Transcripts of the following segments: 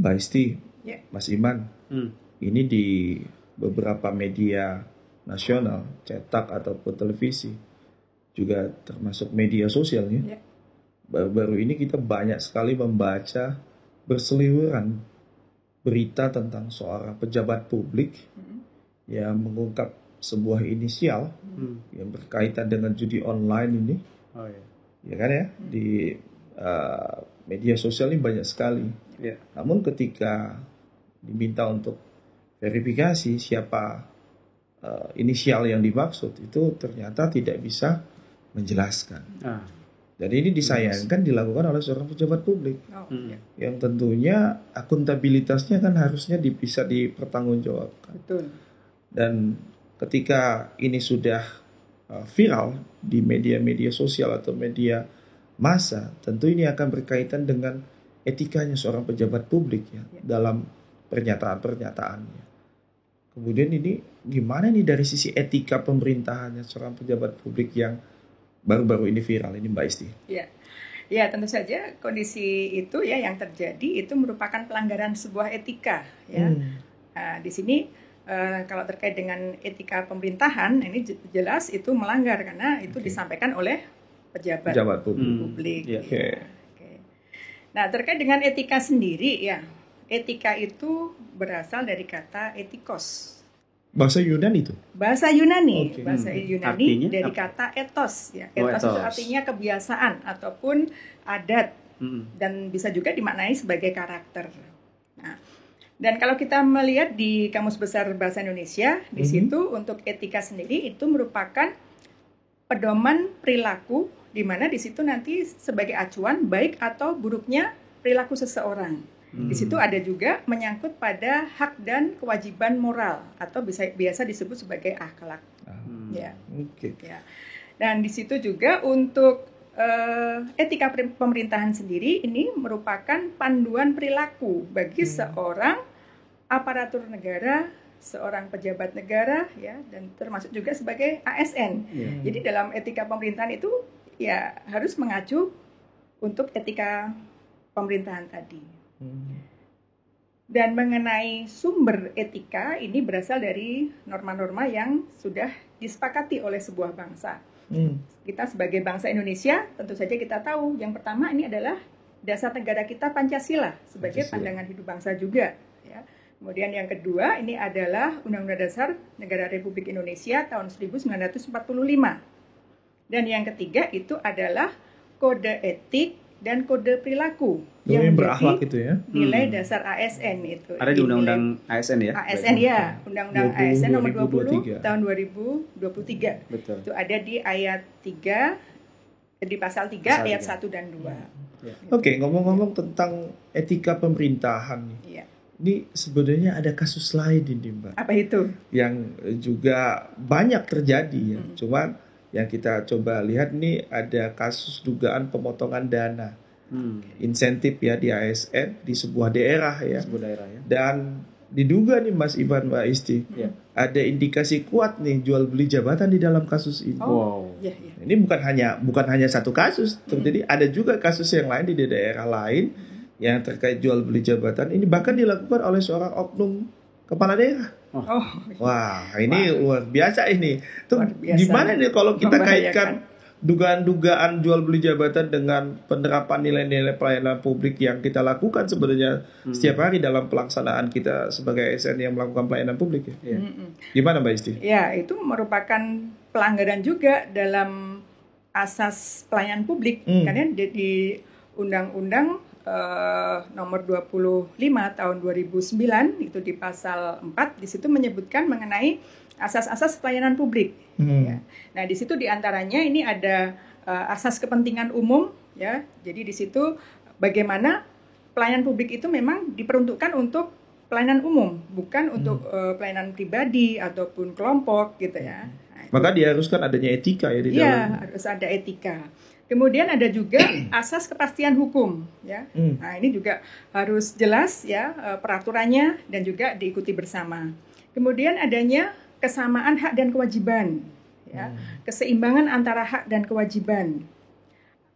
Mbak Isti, Ya. Mas Iman, ini di beberapa media nasional, cetak ataupun televisi, juga termasuk media sosial ya. Ya. Baru-baru ini kita banyak sekali membaca berseliweran berita tentang seorang pejabat publik yang mengungkap sebuah inisial yang berkaitan dengan judi online ini. Oh ya. Ya kan ya, di media sosial ini banyak sekali. Ya. Namun ketika diminta untuk verifikasi siapa inisial yang dimaksud, itu ternyata tidak bisa menjelaskan. Dan ini disayangkan dilakukan oleh seorang pejabat publik yang tentunya akuntabilitasnya kan harusnya bisa dipertanggungjawabkan. Betul. Dan ketika ini sudah viral di media-media sosial atau media massa, tentu ini akan berkaitan dengan etikanya seorang pejabat publik ya, dalam pernyataan-pernyataannya. Kemudian ini gimana nih dari sisi etika pemerintahannya seorang pejabat publik yang baru-baru ini viral ini, Mbak Isti? Ya, tentu saja kondisi itu ya yang terjadi itu merupakan pelanggaran sebuah etika ya. Nah, di sini kalau terkait dengan etika pemerintahan ini jelas itu melanggar karena itu disampaikan oleh pejabat publik. Okay. Nah, terkait dengan etika sendiri ya, etika itu berasal dari kata etikos. Bahasa Yunani itu? Bahasa Yunani, Okay. Bahasa Yunani Artinya dari apa? kata etos ya. Etos itu artinya kebiasaan ataupun adat dan bisa juga dimaknai sebagai karakter. Nah, dan kalau kita melihat di Kamus Besar Bahasa Indonesia, di situ untuk etika sendiri itu merupakan pedoman perilaku di mana di situ nanti sebagai acuan baik atau buruknya perilaku seseorang. Di situ ada juga menyangkut pada hak dan kewajiban moral atau biasa disebut sebagai akhlak. Ya. Ya. Dan di situ juga untuk etika pemerintahan sendiri ini merupakan panduan perilaku bagi seorang aparatur negara, seorang pejabat negara ya, dan termasuk juga sebagai ASN. Jadi dalam etika pemerintahan itu ya harus mengacu untuk etika pemerintahan tadi. Dan mengenai sumber etika ini berasal dari norma-norma yang sudah disepakati oleh sebuah bangsa. Kita sebagai bangsa Indonesia tentu saja kita tahu yang pertama ini adalah dasar negara kita Pancasila sebagai pandangan hidup bangsa juga. Ya. Kemudian yang kedua ini adalah Undang-Undang Dasar Negara Republik Indonesia tahun 1945. Dan yang ketiga itu adalah kode etik dan kode perilaku yang berakhlak itu ya. Nilai dasar ASN itu. Ada di Undang-Undang ASN ya? ASN ya, Undang-Undang ASN nomor 20 tahun 2023. Betul. Itu ada di ayat 3 di pasal 3 ayat 1 dan 2. Oke, ngomong-ngomong tentang etika pemerintahan nih. Iya. Ini sebenarnya ada kasus lain ini, Mbak. Apa itu? Yang juga banyak terjadi ya. Cuman yang kita coba lihat nih ada kasus dugaan pemotongan dana insentif ya di ASN di sebuah daerah ya. Dan diduga nih Mas Ivan, Mbak Isti, ada indikasi kuat nih jual beli jabatan di dalam kasus ini. Ini bukan hanya satu kasus, jadi ada juga kasus yang lain di daerah lain yang terkait jual beli jabatan. Ini bahkan dilakukan oleh seorang oknum kepala daerah. Wah, ini luar biasa ini. Tuh gimana nih kalau kita kaitkan dugaan-dugaan jual beli jabatan dengan penerapan nilai-nilai pelayanan publik yang kita lakukan sebenarnya setiap hari dalam pelaksanaan kita sebagai ASN yang melakukan pelayanan publik ya. Gimana Mbak Isti? Ya, itu merupakan pelanggaran juga dalam asas pelayanan publik karena di Undang-Undang nomor 25 tahun 2009 itu di pasal 4 di situ menyebutkan mengenai asas-asas pelayanan publik. Ya. Nah, di situ diantaranya ini ada asas kepentingan umum ya. Jadi di situ bagaimana pelayanan publik itu memang diperuntukkan untuk pelayanan umum, bukan untuk pelayanan pribadi ataupun kelompok gitu ya. Nah, maka diharuskan adanya etika ya di dalam. Iya, harus ada etika. Kemudian ada juga asas kepastian hukum, ya. Nah, ini juga harus jelas ya peraturannya dan juga diikuti bersama. Kemudian adanya kesamaan hak dan kewajiban, ya, keseimbangan antara hak dan kewajiban.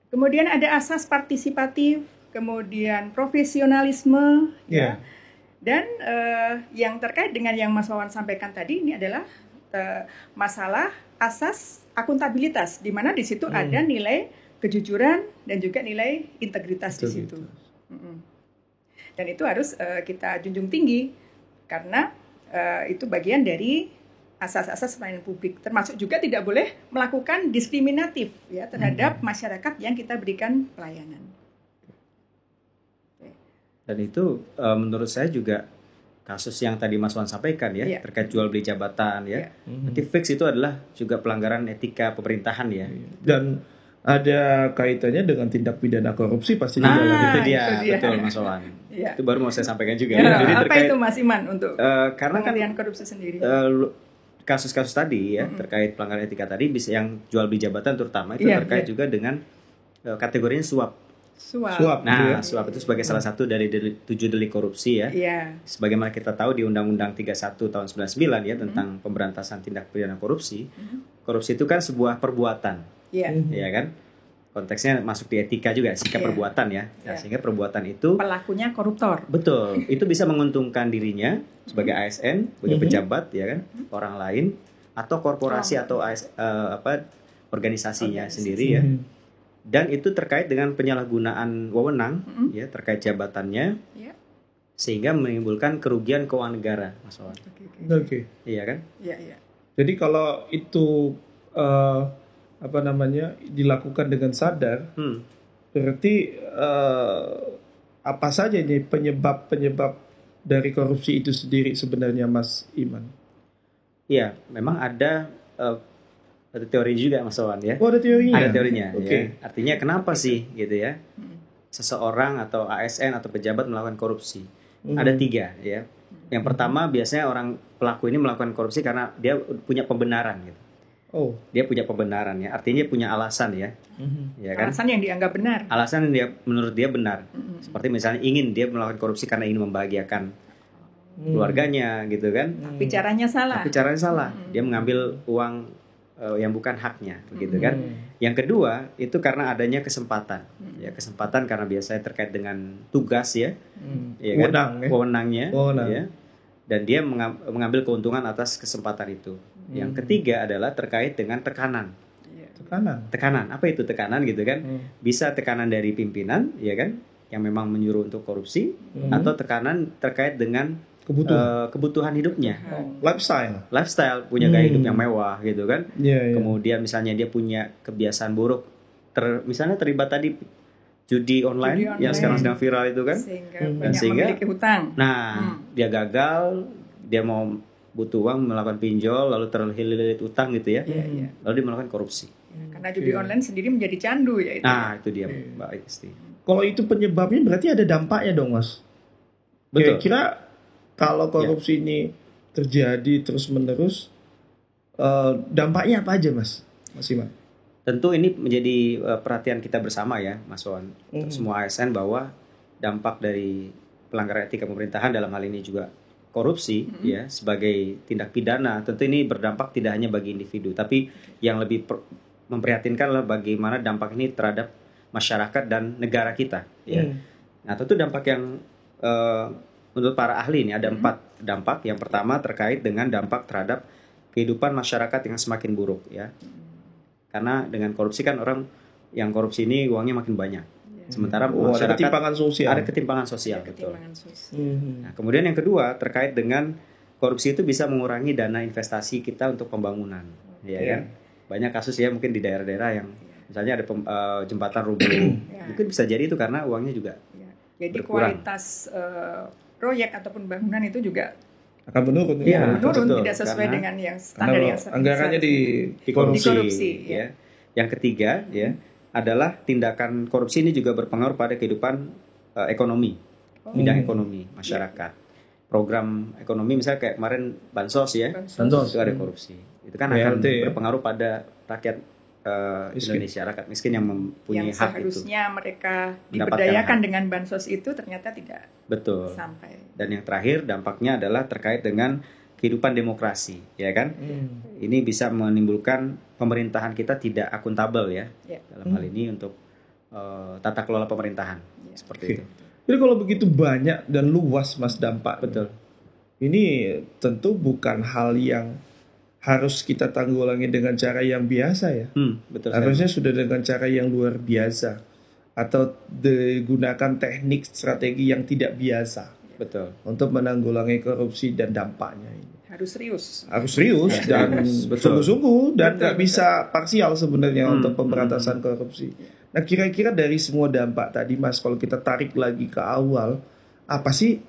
Kemudian ada asas partisipatif, kemudian profesionalisme, ya. Dan yang terkait dengan yang Mas Wawan sampaikan tadi ini adalah masalah asas akuntabilitas, di mana di situ ada nilai kejujuran dan juga nilai integritas di situ. Dan itu harus kita junjung tinggi karena itu bagian dari asas-asas pelayanan publik. Termasuk juga tidak boleh melakukan diskriminatif ya terhadap masyarakat yang kita berikan pelayanan. Dan itu menurut saya juga kasus yang tadi Mas Wan sampaikan ya, terkait jual beli jabatan ya. Berarti fix itu adalah juga pelanggaran etika pemerintahan ya. Dan ada kaitannya dengan tindak pidana korupsi pasti nah, juga. Itu dia, betul Mas Wan. Itu baru mau saya sampaikan juga. Jadi apa terkait, itu Mas Iman untuk karena kan korupsi sendiri? Kasus-kasus tadi ya terkait pelanggaran etika tadi bisa yang jual beli jabatan terutama itu terkait juga dengan kategorinya suap. Nah, suap itu sebagai salah satu dari 7 delik korupsi ya. Sebagaimana kita tahu di Undang-Undang 31 tahun 99 ya tentang pemberantasan tindak pidana korupsi. Korupsi itu kan sebuah perbuatan. Ya kan? Konteksnya masuk di etika juga, sikap perbuatan ya. Nah, sehingga perbuatan itu pelakunya koruptor. Betul. Itu bisa menguntungkan dirinya sebagai ASN, sebagai pejabat ya kan, orang lain atau korporasi atau organisasinya sendiri ya. Dan itu terkait dengan penyalahgunaan wewenang ya terkait jabatannya sehingga menimbulkan kerugian keuangan negara, Mas Wawan. Oke. Iya kan? Iya. Jadi kalau itu dilakukan dengan sadar, berarti apa saja ini penyebab dari korupsi itu sendiri sebenarnya, Mas Iman? Iya, memang ada teori juga Mas Wawan ya. Oh, ada teorinya. Ada teorinya. Okay. Ya. Artinya kenapa sih gitu ya? Seseorang atau ASN atau pejabat melakukan korupsi. Ada 3 ya. Yang pertama biasanya orang pelaku ini melakukan korupsi karena dia punya pembenaran gitu. Oh, dia punya pembenaran ya. Artinya dia punya alasan ya. Ya kan? Alasan yang dianggap benar. Alasan yang menurut dia benar. Seperti misalnya dia melakukan korupsi karena ingin membahagiakan keluarganya gitu kan. Tapi caranya salah. Dia mengambil uang yang bukan haknya begitu kan. Yang kedua itu karena adanya kesempatan. Ya, kesempatan karena biasanya terkait dengan tugas ya. Ya kan? Wewenangnya ya. Dan dia mengambil keuntungan atas kesempatan itu. Yang ketiga adalah terkait dengan tekanan. Tekanan. Apa itu tekanan gitu kan? Bisa tekanan dari pimpinan ya kan yang memang menyuruh untuk korupsi atau tekanan terkait dengan kebutuhan hidupnya, lifestyle punya gaya hidup yang mewah gitu kan. Kemudian misalnya dia punya kebiasaan buruk, misalnya terlibat tadi judi online yang sekarang sedang viral itu kan, sehingga memiliki hutang. Nah dia gagal, dia mau butuh uang melakukan pinjol lalu terlilit utang gitu ya, lalu dia melakukan korupsi. Karena judi online sendiri menjadi candu ya itu. Nah itu dia Mbak Isti. Kalau itu penyebabnya berarti ada dampaknya dong, Mas. Betul. Kira-kira kalau korupsi ini terjadi terus-menerus, dampaknya apa aja, Mas Iman? Tentu ini menjadi perhatian kita bersama ya, Mas Wawan, untuk semua ASN bahwa dampak dari pelanggaran etika pemerintahan dalam hal ini juga korupsi ya sebagai tindak pidana. Tentu ini berdampak tidak hanya bagi individu, tapi yang lebih memprihatinkan adalah bagaimana dampak ini terhadap masyarakat dan negara kita. Ya. Nah, tentu dampak yang menurut para ahli ini ada 4 dampak. Yang pertama terkait dengan dampak terhadap kehidupan masyarakat yang semakin buruk ya. Karena dengan korupsi kan orang yang korupsi ini uangnya makin banyak. Sementara masyarakat ada ketimpangan sosial. Betul. Nah, kemudian yang kedua terkait dengan korupsi itu bisa mengurangi dana investasi kita untuk pembangunan. Ya kan? Banyak kasus ya mungkin di daerah-daerah yang misalnya ada jembatan rubuh. Mungkin bisa jadi itu karena uangnya juga jadi berkurang. Kualitas proyek ataupun bangunan itu juga akan menurun. Tidak sesuai dengan yang standar yang anggarannya di korupsi. Ya. Yang ketiga ya adalah tindakan korupsi ini juga berpengaruh pada kehidupan ekonomi, bidang ekonomi masyarakat. Program ekonomi misalnya kayak kemarin bansos ya, itu ada korupsi. Itu kan akan berpengaruh pada rakyat Indonesia, rakyat miskin yang mempunyai hak itu. Yang seharusnya mereka diberdayakan dengan bansos itu ternyata tidak sampai. Dan yang terakhir dampaknya adalah terkait dengan kehidupan demokrasi, ya kan? Ini bisa menimbulkan pemerintahan kita tidak akuntabel ya. Dalam hal ini untuk tata kelola pemerintahan seperti itu. Jadi kalau begitu banyak dan luas Mas dampak, betul. Ini tentu bukan hal yang harus kita tanggulangi dengan cara yang biasa ya. Betul. Harusnya sudah dengan cara yang luar biasa atau digunakan teknik strategi yang tidak biasa. Betul. Untuk menanggulangi korupsi dan dampaknya ini. Harus serius. Harus serius dan sungguh-sungguh dan nggak bisa parsial sebenarnya untuk pemberantasan korupsi. Nah kira-kira dari semua dampak tadi Mas, kalau kita tarik lagi ke awal, apa sih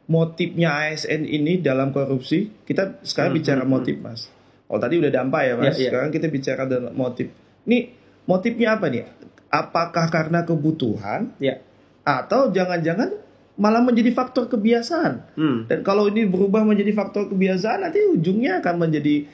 motifnya ASN ini dalam korupsi? Kita sekarang bicara motif Mas. Oh tadi udah dampak ya Mas, sekarang kita bicara dalam motif. Ini motifnya apa nih? Apakah karena kebutuhan? Atau jangan-jangan malah menjadi faktor kebiasaan. Dan kalau ini berubah menjadi faktor kebiasaan, nanti ujungnya akan menjadi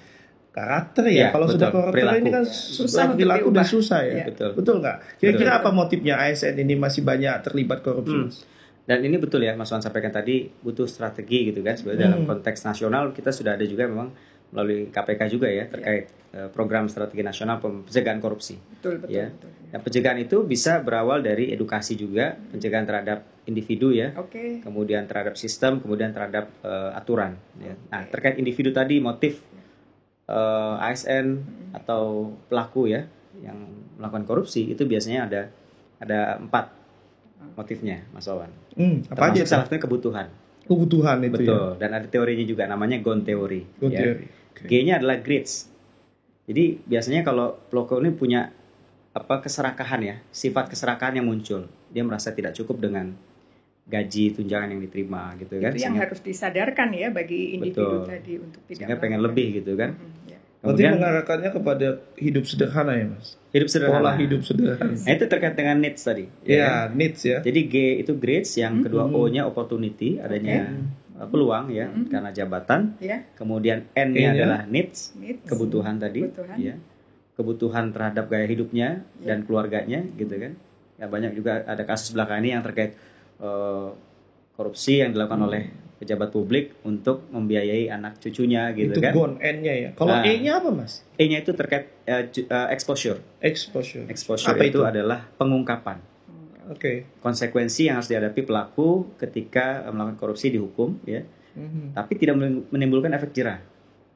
karakter ya. Kalau sudah karakter ini kan susah, perilaku udah susah ya. Betul nggak? Kira-kira apa motifnya ASN ini masih banyak terlibat korupsi? Dan ini betul ya Mas Wan sampaikan tadi, butuh strategi gitu kan. Sebenarnya dalam konteks nasional kita sudah ada juga memang melalui KPK juga ya terkait program strategi nasional pencegahan korupsi. Betul. Dan pencegahan itu bisa berawal dari edukasi juga, pencegahan terhadap individu ya, kemudian terhadap sistem, kemudian terhadap aturan. Ya. Nah terkait individu tadi, motif ASN atau pelaku ya yang melakukan korupsi itu biasanya ada 4 motifnya, Mas Wawan. Apa aja? Salah satunya kebutuhan. Kebutuhan itu. Betul. Dan ada teorinya juga namanya Ghosn Theory. G-nya adalah greeds. Jadi biasanya kalau pelaku ini punya keserakahan ya, sifat keserakahan yang muncul. Dia merasa tidak cukup dengan gaji, tunjangan yang diterima gitu kan. Itu yang harus disadarkan ya bagi individu tadi untuk tidak. Sehingga pengen lebih gitu kan. Kemudian mengarahkannya kepada hidup sederhana ya Mas. Hidup sederhana. Pola hidup sederhana. Nah, itu terkait dengan needs tadi. Ya, needs ya. Jadi G itu greeds, yang kedua O-nya opportunity, adanya peluang ya karena jabatan. Kemudian N-nya adalah needs, kebutuhan tadi. Ya. Kebutuhan terhadap gaya hidupnya dan keluarganya gitu kan. Ya banyak juga ada kasus belakangan ini yang terkait korupsi yang dilakukan oleh pejabat publik untuk membiayai anak cucunya gitu itu kan. Itu N-nya ya. Kalau E-nya apa Mas? E-nya itu terkait exposure. Exposure itu adalah pengungkapan. Konsekuensi yang harus dihadapi pelaku ketika melakukan korupsi dihukum ya. Tapi tidak menimbulkan efek jerah.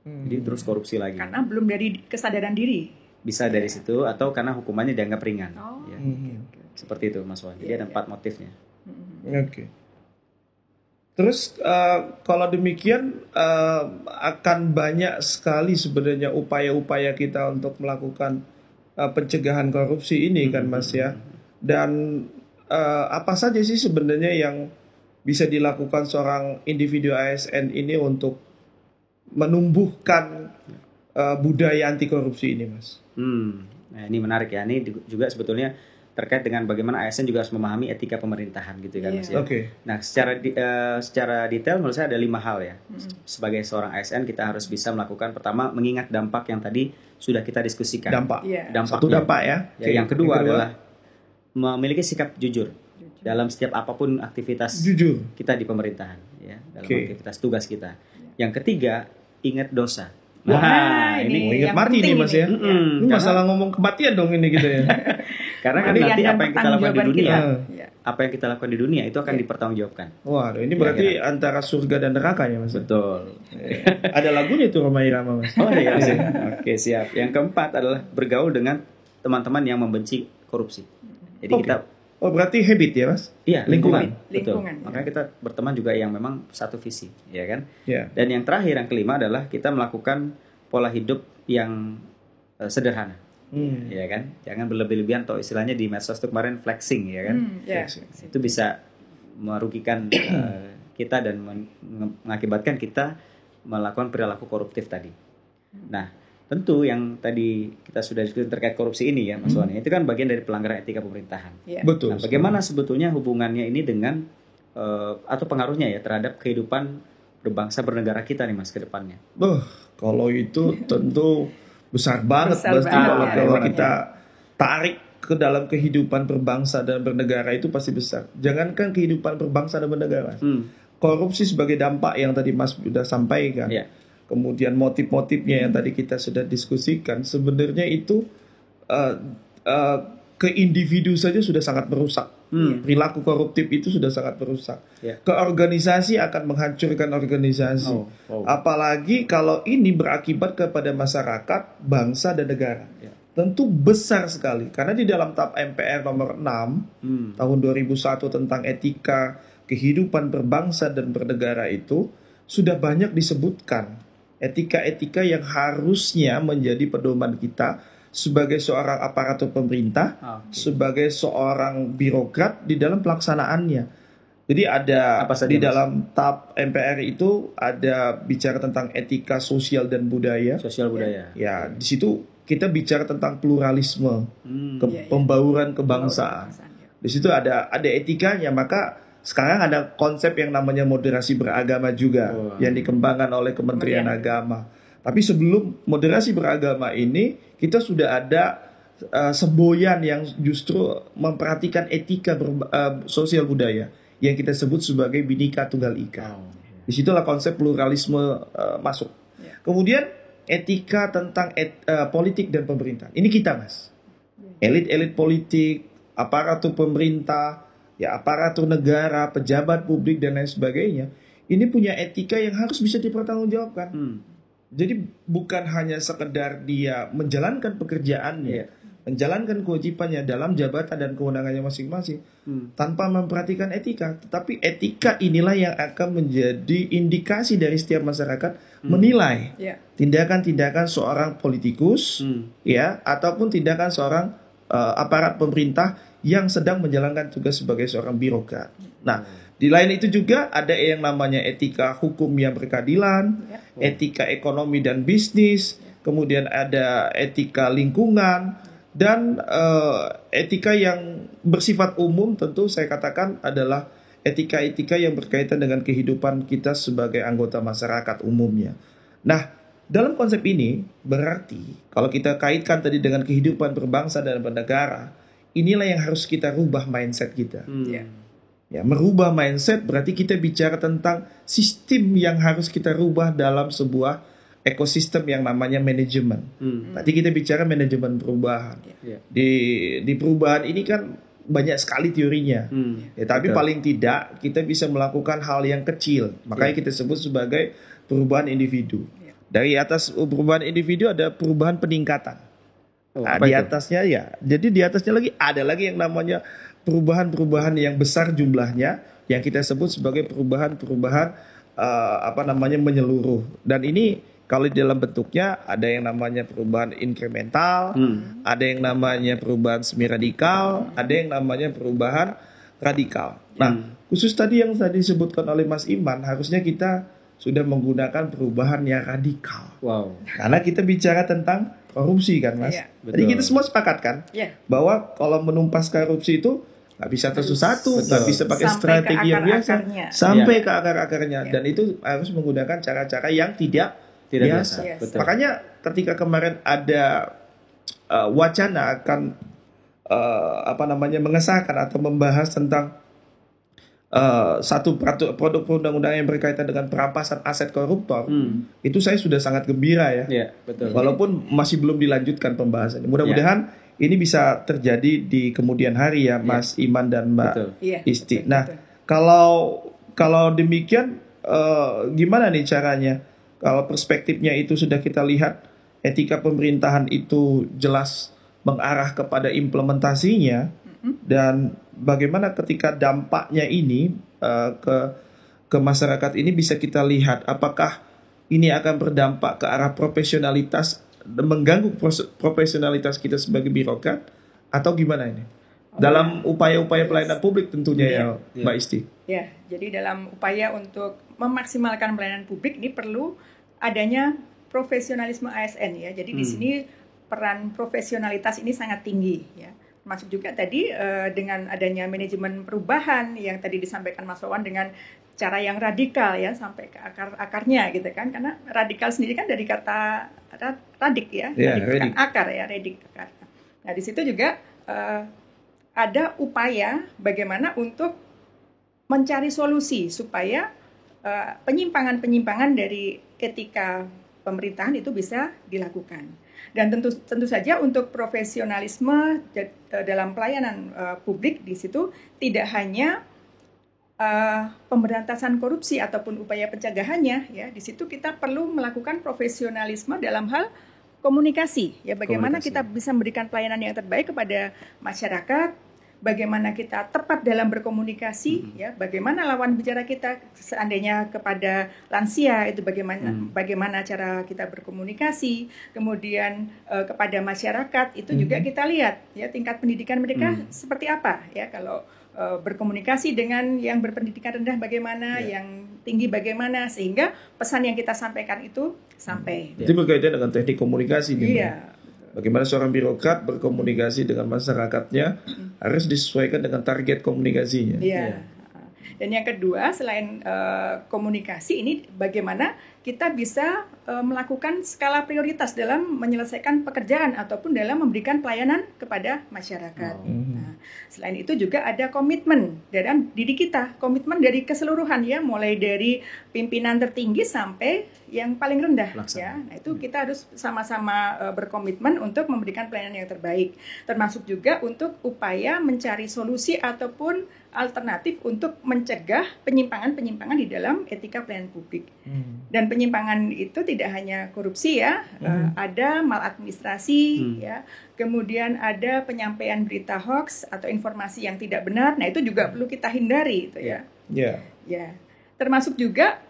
Jadi terus korupsi lagi. Karena belum dari kesadaran diri. Bisa dari situ atau karena hukumannya dianggap ringan. Ya. Seperti itu Mas Wan. Jadi ada 4 motifnya. Terus kalau demikian akan banyak sekali sebenarnya upaya-upaya kita untuk melakukan pencegahan korupsi ini kan Mas ya. Dan apa saja sih sebenarnya yang bisa dilakukan seorang individu ASN ini untuk menumbuhkan budaya anti korupsi ini Mas? Nah ini menarik ya. Ini juga sebetulnya terkait dengan bagaimana ASN juga harus memahami etika pemerintahan gitu kan Mas ya. Nah secara detail menurut saya ada 5 hal ya. Sebagai seorang ASN kita harus bisa melakukan, pertama mengingat dampak yang tadi sudah kita diskusikan. Satu dampak ya. Yang kedua adalah memiliki sikap jujur dalam setiap apapun aktivitas kita di pemerintahan ya, dalam aktivitas tugas kita. Yang ketiga, ingat dosa. Nah, ini ingat mati nih Mas ya. Ini masalah ngomong kematian dong ini gitu ya. Karena kan nanti apa yang kita lakukan di dunia, apa yang kita lakukan di dunia itu akan dipertanggungjawabkan. Wah, ini berarti antara surga dan neraka ya Mas. Betul. Ada lagunya itu Rhoma Irama Mas. Oh iya sih. Oke, siap. Yang keempat adalah bergaul dengan teman-teman yang membenci korupsi. Jadi kita berarti habit ya Mas? Iya, lingkungan. Betul. Ya. Makanya kita berteman juga yang memang satu visi, ya kan? Yeah. Dan yang terakhir, yang kelima adalah kita melakukan pola hidup yang sederhana. Ya kan? Jangan berlebih-lebihan, atau istilahnya di medsos itu kemarin flexing, ya kan? Itu bisa merugikan kita dan mengakibatkan kita melakukan perilaku koruptif tadi. Nah, tentu yang tadi kita sudah diskusi terkait korupsi ini ya Mas Wan, itu kan bagian dari pelanggaran etika pemerintahan. Betul. Nah, bagaimana sebetulnya hubungannya ini dengan atau pengaruhnya ya terhadap kehidupan berbangsa bernegara kita nih Mas ke depannya? Kalau itu tentu besar banget pasti kalau kita tarik ke dalam kehidupan berbangsa dan bernegara itu pasti besar. Jangankan kehidupan berbangsa dan bernegara. Korupsi sebagai dampak yang tadi Mas sudah sampaikan. Kemudian motif-motifnya yang tadi kita sudah diskusikan, sebenarnya itu ke individu saja sudah sangat merusak. Perilaku koruptif itu sudah sangat merusak. Ke organisasi akan menghancurkan organisasi. Apalagi kalau ini berakibat kepada masyarakat, bangsa dan negara. Tentu besar sekali. Karena di dalam TAP MPR nomor 6 tahun 2001 tentang etika kehidupan berbangsa dan bernegara itu sudah banyak disebutkan etika-etika yang harusnya menjadi pedoman kita sebagai seorang aparatur pemerintah, sebagai seorang birokrat di dalam pelaksanaannya. Jadi ada di dalam TAP MPR itu ada bicara tentang etika sosial dan budaya. Sosial budaya. Ya, di situ kita bicara tentang pluralisme, pembauran kebangsaan. Di situ ada etikanya, maka sekarang ada konsep yang namanya moderasi beragama juga yang dikembangkan oleh Kementerian Agama. Tapi sebelum moderasi beragama ini, kita sudah ada semboyan yang justru memperhatikan etika sosial budaya yang kita sebut sebagai Bhinneka Tunggal Ika. Disitulah konsep pluralisme masuk. Kemudian etika tentang politik dan pemerintahan. Ini kita, Mas. Elit-elit politik, aparatur pemerintah, ya aparatur negara, pejabat publik dan lain sebagainya. Ini punya etika yang harus bisa dipertanggungjawabkan. Jadi bukan hanya sekedar dia menjalankan pekerjaannya, menjalankan kewajibannya dalam jabatan dan kewenangannya masing-masing tanpa memperhatikan etika. Tetapi etika inilah yang akan menjadi indikasi dari setiap masyarakat menilai tindakan-tindakan seorang politikus, ya, ataupun tindakan seorang aparat pemerintah yang sedang menjalankan tugas sebagai seorang birokrat. Nah, di lain itu juga ada yang namanya etika hukum yang berkeadilan, etika ekonomi dan bisnis, kemudian ada etika lingkungan, dan etika yang bersifat umum tentu saya katakan adalah etika-etika yang berkaitan dengan kehidupan kita sebagai anggota masyarakat umumnya. Nah, dalam konsep ini berarti kalau kita kaitkan tadi dengan kehidupan berbangsa dan bernegara, inilah yang harus kita rubah mindset kita. Ya, merubah mindset berarti kita bicara tentang sistem yang harus kita rubah dalam sebuah ekosistem yang namanya manajemen. Tadi kita bicara manajemen perubahan. Di perubahan ini kan banyak sekali teorinya. Tapi paling tidak kita bisa melakukan hal yang kecil. Makanya kita sebut sebagai perubahan individu. Dari atas perubahan individu ada perubahan peningkatan. Di atasnya jadi di atasnya lagi ada lagi yang namanya perubahan-perubahan yang besar jumlahnya yang kita sebut sebagai perubahan-perubahan menyeluruh. Dan ini kalau di dalam bentuknya ada yang namanya perubahan inkremental, ada yang namanya perubahan semi radikal, ada yang namanya perubahan radikal. Nah, khusus tadi yang tadi disebutkan oleh Mas Iman, harusnya kita sudah menggunakan perubahan yang radikal. Karena kita bicara tentang korupsi kan, Mas. Jadi kita semua sepakat kan bahwa kalau menumpas korupsi itu nggak bisa satu-satu, nggak bisa pakai strategi yang biasa, sampai ke akar-akarnya, dan itu harus menggunakan cara-cara yang tidak biasa. Makanya ketika kemarin ada wacana akan mengesahkan atau membahas tentang satu produk undang-undang yang berkaitan dengan perampasan aset koruptor, itu saya sudah sangat gembira ya. Walaupun masih belum dilanjutkan pembahasannya. Mudah-mudahan ini bisa terjadi di kemudian hari ya, Mas Iman dan Mbak Isti. Nah, kalau demikian gimana nih caranya? Kalau perspektifnya itu sudah kita lihat, etika pemerintahan itu jelas mengarah kepada implementasinya, dan bagaimana ketika dampaknya ini ke masyarakat ini bisa kita lihat apakah ini akan berdampak ke arah profesionalitas, mengganggu profesionalitas kita sebagai birokrat, atau gimana ini? Dalam upaya-upaya pelayanan publik tentunya Mbak Isti. Ya, jadi dalam upaya untuk memaksimalkan pelayanan publik ini perlu adanya profesionalisme ASN ya. Jadi di sini peran profesionalitas ini sangat tinggi ya. Masuk juga tadi dengan adanya manajemen perubahan yang tadi disampaikan Mas Wawan dengan cara yang radikal ya, sampai ke akar-akarnya gitu kan, karena radikal sendiri kan dari kata radik ya, radik akar ya, radik akar. Nah di situ juga ada upaya bagaimana untuk mencari solusi supaya penyimpangan-penyimpangan dari etika pemerintahan itu bisa dilakukan. Dan tentu saja untuk profesionalisme dalam pelayanan publik di situ tidak hanya pemberantasan korupsi ataupun upaya pencegahannya, ya, di situ kita perlu melakukan profesionalisme dalam hal komunikasi, ya, bagaimana kita bisa memberikan pelayanan yang terbaik kepada masyarakat, bagaimana kita tepat dalam berkomunikasi, ya, bagaimana lawan bicara kita seandainya kepada lansia itu bagaimana cara kita berkomunikasi, kemudian kepada masyarakat itu juga kita lihat, ya, tingkat pendidikan mereka seperti apa, ya, kalau berkomunikasi dengan yang berpendidikan rendah bagaimana, yang tinggi bagaimana, sehingga pesan yang kita sampaikan itu sampai. Itu berkaitan dengan teknik komunikasi. Iya. Bagaimana seorang birokrat berkomunikasi dengan masyarakatnya harus disesuaikan dengan target komunikasinya. Iya. Dan yang kedua, selain komunikasi ini, bagaimana kita bisa melakukan skala prioritas dalam menyelesaikan pekerjaan ataupun dalam memberikan pelayanan kepada masyarakat. Nah, selain itu juga ada komitmen dalam diri kita, komitmen dari keseluruhan, ya, mulai dari pimpinan tertinggi sampai yang paling rendah, ya. Nah, itu kita harus sama-sama berkomitmen untuk memberikan pelayanan yang terbaik, termasuk juga untuk upaya mencari solusi ataupun alternatif untuk mencegah penyimpangan-penyimpangan di dalam etika pelayanan publik. Dan penyimpangan itu tidak hanya korupsi, ya, ada maladministrasi, ya, kemudian ada penyampaian berita hoax atau informasi yang tidak benar. Nah, itu juga perlu kita hindari, itu, ya. Ya. Termasuk juga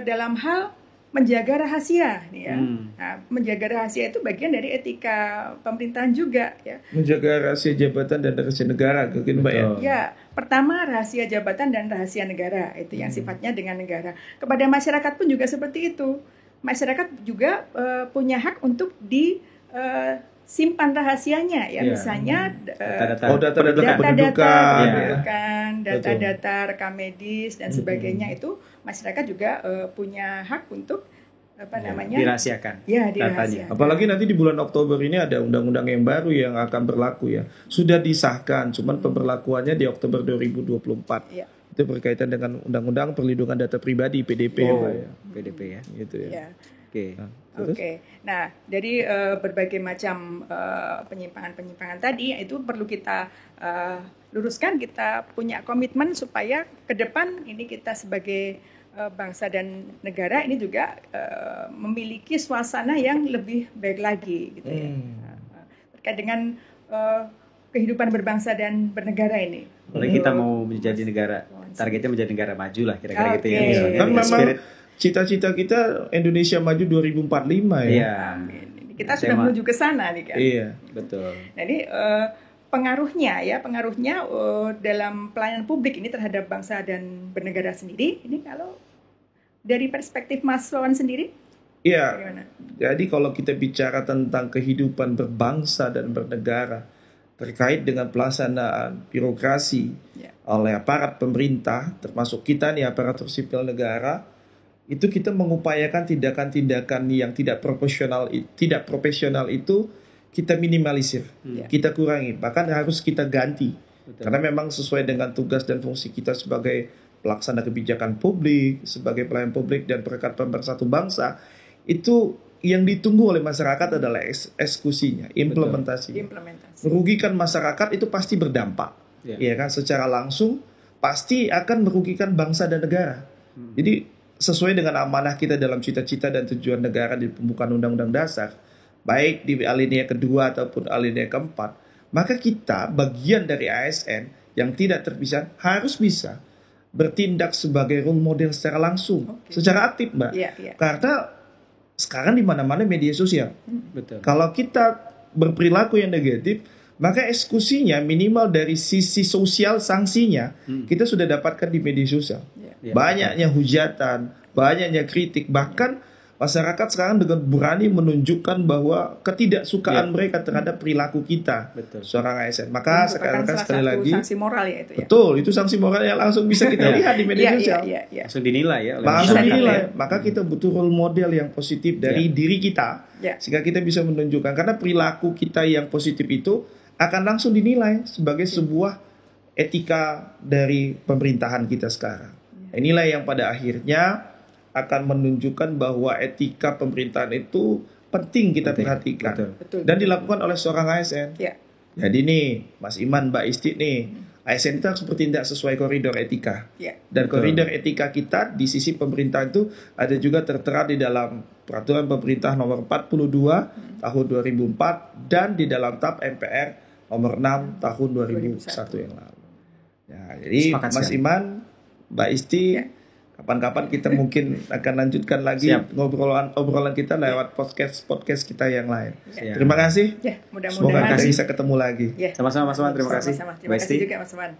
dalam hal menjaga rahasia, nih, ya. Nah, menjaga rahasia itu bagian dari etika pemerintahan juga, ya. Menjaga rahasia jabatan dan rahasia negara, mungkin, Mbak, ya. Ya, pertama rahasia jabatan dan rahasia negara itu yang sifatnya dengan negara. Kepada masyarakat pun juga seperti itu. Masyarakat juga punya hak untuk disimpan rahasianya, ya. Misalnya data-data kependudukan, data-data rekam medis dan sebagainya, itu masyarakat juga punya hak untuk dirahasiakan. Ya, dirahasiakan. Apalagi nanti di bulan Oktober ini ada undang-undang yang baru yang akan berlaku, ya. Sudah disahkan, cuman pemberlakuannya di Oktober 2024. Ya. Itu berkaitan dengan Undang-Undang Perlindungan Data Pribadi (PDP), Pak, ya. PDP, ya. Gitu, ya. Oke. Nah, dari berbagai macam penyimpangan-penyimpangan tadi, itu perlu kita luruskan, kita punya komitmen supaya ke depan ini kita sebagai bangsa dan negara ini juga memiliki suasana yang lebih baik lagi, gitu, ya. Terkait dengan kehidupan berbangsa dan bernegara ini. Apalagi kita mau menjadi negara, targetnya menjadi negara maju lah, kira-kira gitu, ya. Kan memang cita-cita kita Indonesia maju 2045, ya. Iya. Kita sudah menuju ke sana nih, kan. Iya, betul. Jadi pengaruhnya dalam pelayanan publik ini terhadap bangsa dan bernegara sendiri, ini kalau dari perspektif Mas Wawan sendiri? Iya. Jadi kalau kita bicara tentang kehidupan berbangsa dan bernegara terkait dengan pelaksanaan birokrasi oleh aparat pemerintah, termasuk kita nih aparatur sipil negara, itu kita mengupayakan tindakan-tindakan yang tidak profesional itu kita minimalisir, kita kurangi, bahkan harus kita ganti. Betul. Karena memang sesuai dengan tugas dan fungsi kita sebagai pelaksana kebijakan publik, sebagai pelayan publik dan perekat pemersatu bangsa, itu yang ditunggu oleh masyarakat adalah eksekusinya, implementasinya. Merugikan masyarakat itu pasti berdampak, ya kan? Secara langsung pasti akan merugikan bangsa dan negara. Jadi sesuai dengan amanah kita dalam cita-cita dan tujuan negara di pembukaan Undang-Undang Dasar, baik di alinea kedua ataupun alinea keempat, maka kita bagian dari ASN yang tidak terpisah harus bisa bertindak sebagai role model secara langsung, secara aktif, Mbak. Karena sekarang di mana-mana media sosial. Betul. Kalau kita berperilaku yang negatif, maka eksekusinya minimal dari sisi sosial sanksinya kita sudah dapatkan di media sosial. Banyaknya hujatan, banyaknya kritik, bahkan masyarakat sekarang dengan berani menunjukkan bahwa ketidaksukaan mereka terhadap perilaku kita, seorang ASN. Maka sekarang sekali lagi sanksi moral, ya, itu, ya. Betul, itu sanksi moral yang langsung bisa kita lihat di media sosial. Langsung dinilai, ya. Langsung dinilai. Maka kita butuh role model yang positif dari diri kita, sehingga kita bisa menunjukkan, karena perilaku kita yang positif itu akan langsung dinilai sebagai sebuah etika dari pemerintahan kita sekarang. Inilah yang pada akhirnya akan menunjukkan bahwa etika pemerintahan itu penting kita perhatikan. Betul. Dan dilakukan oleh seorang ASN. Ya. Jadi nih Mas Iman, Mbak Isti nih, ASN itu harus bertindak sesuai koridor etika. Ya. Dan koridor etika kita di sisi pemerintah itu ada juga tertera di dalam Peraturan Pemerintah Nomor 42 Tahun 2004 dan di dalam TAP MPR Nomor 6 Tahun 2001 yang lalu. Ya, jadi Sepakat Mas sekali. Iman, Mbak Isti, kapan-kapan kita mungkin akan lanjutkan lagi obrolan kita lewat podcast kita yang lain. Terima kasih. Ya, Semoga kita bisa ketemu lagi. Ya. Sama-sama Mas Wan, terima kasih. Terima kasih juga Mas Wan.